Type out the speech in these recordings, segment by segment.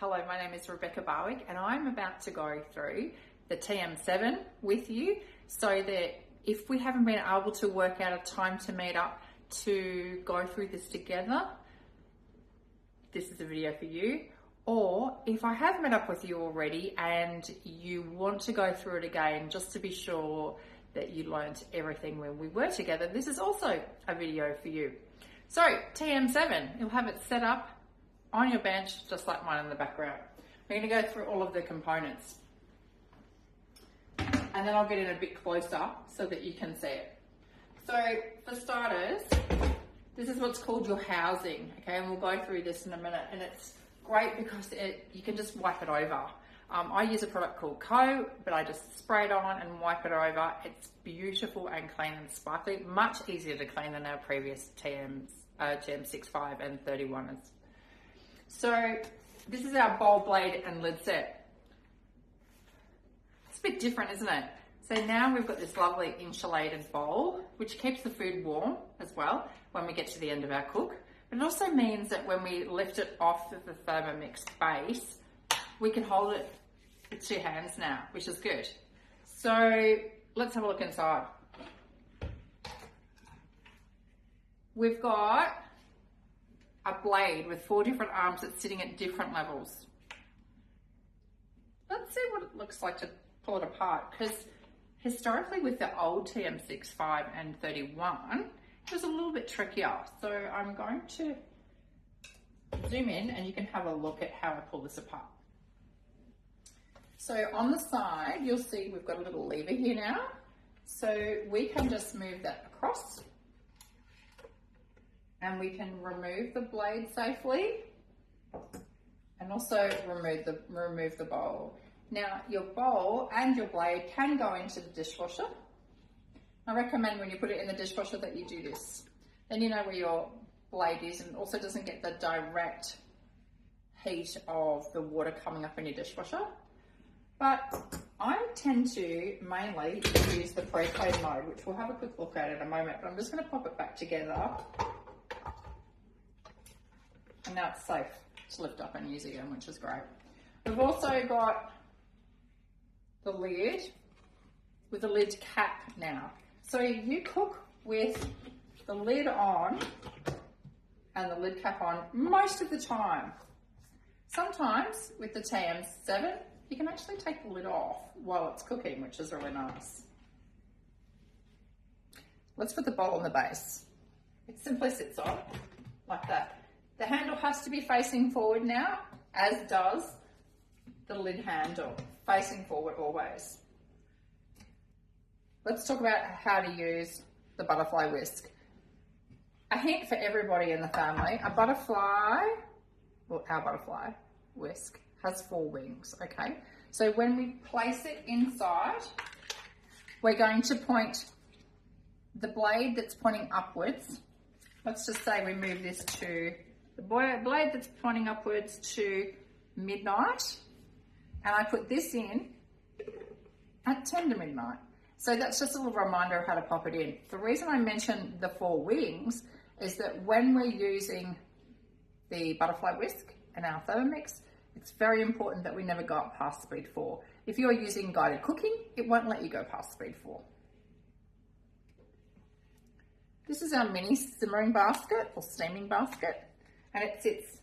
Hello, my name is Rebecca Barwick and I'm about to go through the TM7 with you so that if we haven't been able to work out a time to meet up to go through this together, this is a video for you. Or if I have met up with you already and you want to go through it again just to be sure that you learned everything when we were together, this is also a video for you. So TM7, you'll have it set up on your bench just like mine in the background. We're going to go through all of the components and then I'll get in a bit closer so that you can see it. So for starters, this is what's called your housing, okay, and we'll go through this in a minute, and it's great because you can just wipe it over. I use a product called Co, but I just spray it on and wipe it over. It's beautiful and clean and sparkly, much easier to clean than our previous TM65 and 31s. So this is our bowl, blade and lid set. It's a bit different, isn't it? So now we've got this lovely insulated bowl, which keeps the food warm as well when we get to the end of our cook. But it also means that when we lift it off of the Thermomix base, we can hold it with two hands now, which is good. So let's have a look inside. We've got a blade with 4 different arms that's sitting at different levels. Let's see what it looks like to pull it apart, because historically with the old TM65 and 31, it was a little bit trickier. So I'm going to zoom in and you can have a look at how I pull this apart. So on the side, you'll see we've got a little lever here now. So we can just move that across and we can remove the blade safely and also remove the bowl. Now your bowl and your blade can go into the dishwasher. I recommend when you put it in the dishwasher that you do this. Then you know where your blade is, and also doesn't get the direct heat of the water coming up in your dishwasher. But I tend to mainly use the pre-clean mode, which we'll have a quick look at in a moment, but I'm just going to pop it back together. And now it's safe to lift up and use again, which is great. We've also got the lid with the lid cap now. So you cook with the lid on and the lid cap on most of the time. Sometimes with the TM7, you can actually take the lid off while it's cooking, which is really nice. Let's put the bowl on the base. It simply sits on like that. The handle has to be facing forward now, as does the lid handle, facing forward always. Let's talk about how to use the butterfly whisk. A hint for everybody in the family, our butterfly whisk has 4 wings, okay? So when we place it inside, we're going to point the blade that's pointing upwards. Let's just say we move this to the blade that's pointing upwards to midnight, and I put this in at 10 to midnight. So that's just a little reminder of how to pop it in. The reason I mentioned the 4 wings is that when we're using the butterfly whisk and our Thermomix, it's very important that we never go up past speed 4. If you're using guided cooking, it won't let you go past speed 4. This is our mini simmering basket or steaming basket, and it sits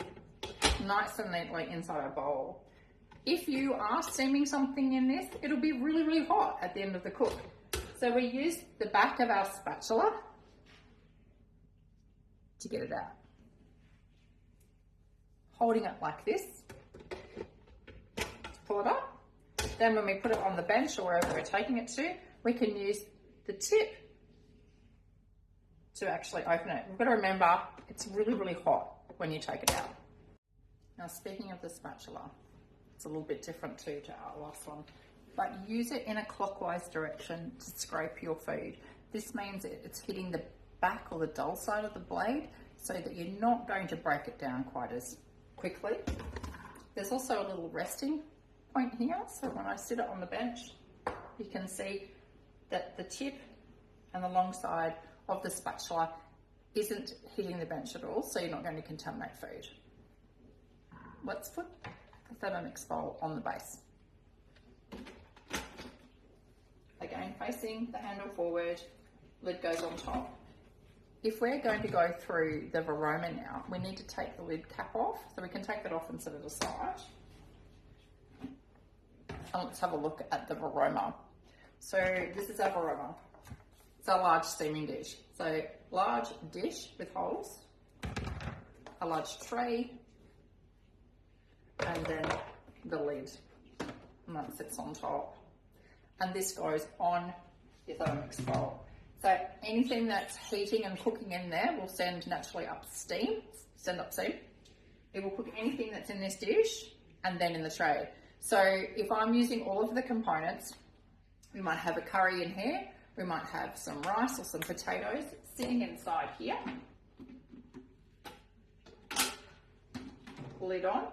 nice and neatly inside our bowl. If you are steaming something in this, it'll be really, really hot at the end of the cook. So we use the back of our spatula to get it out. Holding it like this, pull it up. Then when we put it on the bench or wherever we're taking it to, we can use the tip to actually open it. We've got to remember, it's really, really hot when you take it out. Now, speaking of the spatula, it's a little bit different too to our last one, but use it in a clockwise direction to scrape your food. This means it's hitting the back or the dull side of the blade so that you're not going to break it down quite as quickly. There's also a little resting point here, so when I sit it on the bench, you can see that the tip and the long side of the spatula isn't hitting the bench at all, so you're not going to contaminate food. Let's put the Thermomix bowl on the base. Again, facing the handle forward, lid goes on top. If we're going to go through the Varoma now, we need to take the lid cap off, so we can take that off and set it aside. And let's have a look at the Varoma. So this is our Varoma. It's a large steaming dish. So large dish with holes, a large tray, and then the lid, and that sits on top. And this goes on your Thermomix bowl. So anything that's heating and cooking in there will send naturally up steam, send up steam. It will cook anything that's in this dish and then in the tray. So if I'm using all of the components, we might have a curry in here, we might have some rice or some potatoes sitting inside here. Lid on.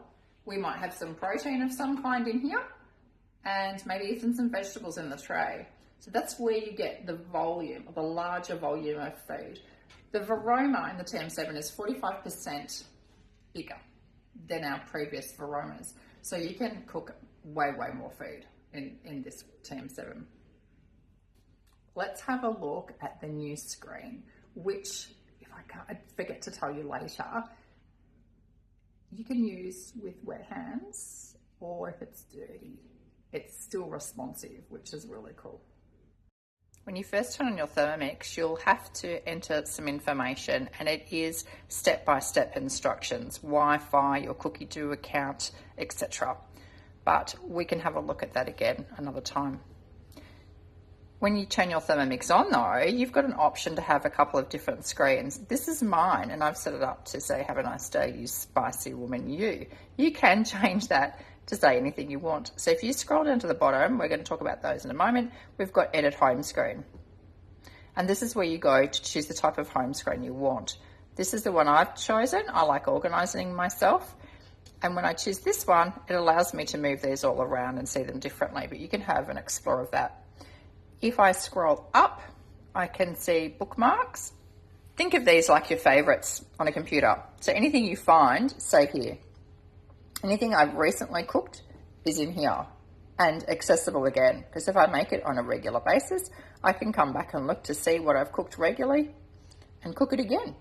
We might have some protein of some kind in here and maybe even some vegetables in the tray. So that's where you get the volume, the larger volume of food. The Varoma in the TM7 is 45% bigger than our previous Varomas. So you can cook way more food in this TM7. Let's have a look at the new screen, which, if I forget to tell you later, you can use with wet hands, or if it's dirty, it's still responsive, which is really cool. When you first turn on your Thermomix, you'll have to enter some information, and it is step-by-step instructions, Wi-Fi, your cookie dough account, etc. But we can have a look at that again another time. When you turn your Thermomix on though, you've got an option to have a couple of different screens. This is mine, and I've set it up to say, have a nice day, you spicy woman, you. You can change that to say anything you want. So if you scroll down to the bottom, we're going to talk about those in a moment, we've got edit home screen. And this is where you go to choose the type of home screen you want. This is the one I've chosen. I like organizing myself. And when I choose this one, it allows me to move these all around and see them differently, but you can have an explore of that. If I scroll up, I can see bookmarks. Think of these like your favorites on a computer. So anything you find, save here. Anything I've recently cooked is in here and accessible again, because if I make it on a regular basis, I can come back and look to see what I've cooked regularly and cook it again.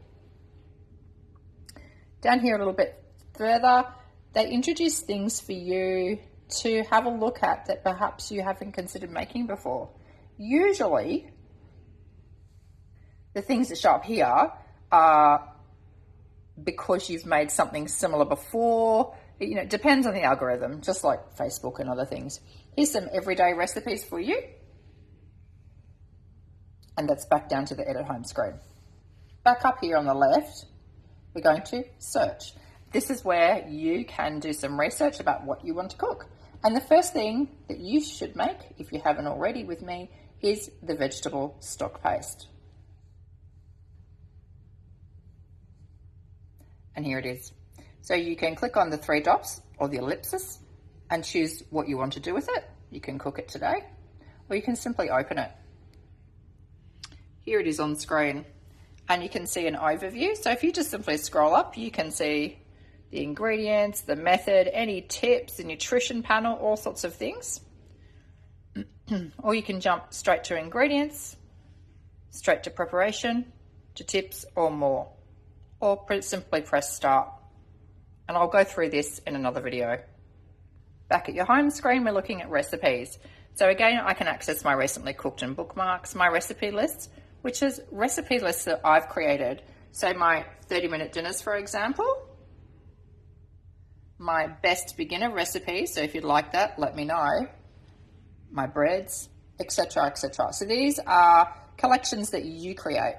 Down here a little bit further, they introduce things for you to have a look at that perhaps you haven't considered making before. Usually, the things that show up here are because you've made something similar before. You know, it depends on the algorithm, just like Facebook and other things. Here's some everyday recipes for you. And that's back down to the edit home screen. Back up here on the left, we're going to search. This is where you can do some research about what you want to cook. And the first thing that you should make, if you haven't already with me, is the vegetable stock paste. And here it is. So you can click on the three dots or the ellipsis and choose what you want to do with it. You can cook it today, or you can simply open it. Here it is on screen, and you can see an overview. So if you just simply scroll up, you can see the ingredients, the method, any tips, the nutrition panel, all sorts of things. Or you can jump straight to ingredients, straight to preparation, to tips or more, or simply press start. And I'll go through this in another video. Back at your home screen, we're looking at recipes. So again, I can access my recently cooked and bookmarks, my recipe lists, which is recipe lists that I've created. So my 30-minute dinners, for example, my best beginner recipes, so if you'd like that, let me know, my breads, etc., etc. So these are collections that you create.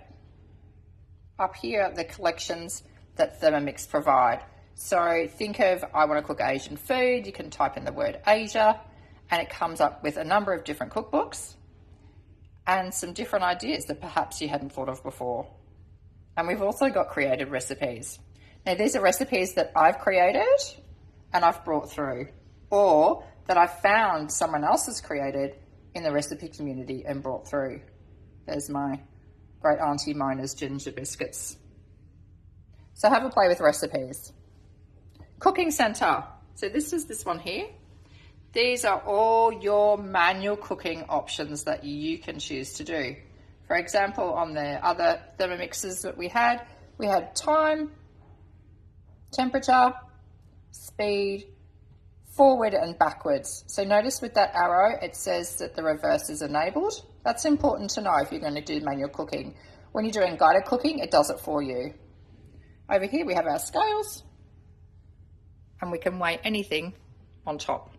Up here are the collections that Thermomix provide. So think of, I want to cook Asian food, you can type in the word Asia, and it comes up with a number of different cookbooks and some different ideas that perhaps you hadn't thought of before. And we've also got created recipes. Now these are recipes that I've created and I've brought through, or that I've found someone else has created in the recipe community and brought through. There's my great auntie Mona's ginger biscuits. So have a play with recipes. Cooking Center. So this is this one here. These are all your manual cooking options that you can choose to do. For example, on the other Thermomixes that we had time, temperature, speed, forward and backwards. So notice with that arrow, it says that the reverse is enabled. That's important to know if you're going to do manual cooking. When you're doing guided cooking, it does it for you. Over here we have our scales, and we can weigh anything on top.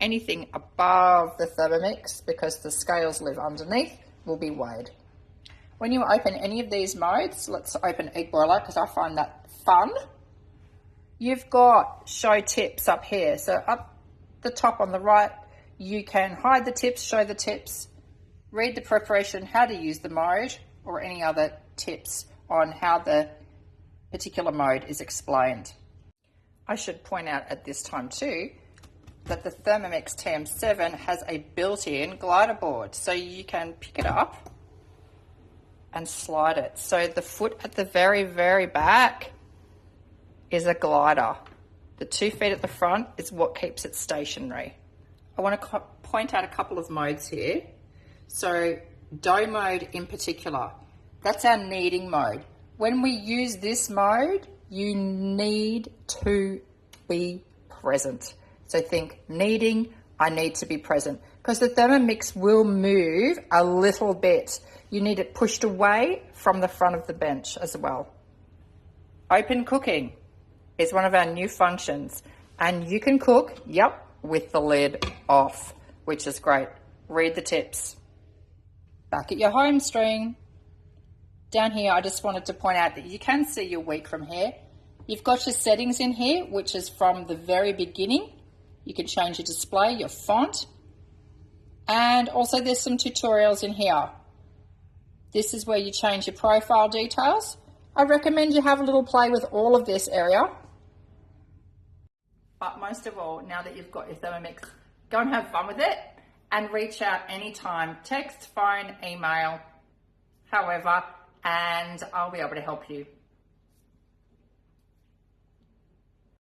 Anything above the Thermomix, because the scales live underneath, will be weighed. When you open any of these modes, let's open egg boiler because I find that fun. You've got show tips up here. So up the top on the right, you can hide the tips, show the tips, read the preparation, how to use the mode, or any other tips on how the particular mode is explained. I should point out at this time too that the Thermomix TM7 has a built-in glider board, so you can pick it up and slide it. So the foot at the very, very back is a glider. The 2 feet at the front is what keeps it stationary. I want to point out a couple of modes here. So dough mode in particular, that's our kneading mode. When we use this mode, you need to be present. So think kneading, I need to be present, because the Thermomix will move a little bit. You need it pushed away from the front of the bench as well. Open cooking is one of our new functions, and you can cook, yep, with the lid off, which is great. Read the tips. Back at your home screen. Down here, I just wanted to point out that you can see your wheat from here. You've got your settings in here, which is from the very beginning. You can change your display, your font, and also there's some tutorials in here. This is where you change your profile details. I recommend you have a little play with all of this area. But most of all, now that you've got your Thermomix, go and have fun with it and reach out anytime, text, phone, email, however, and I'll be able to help you.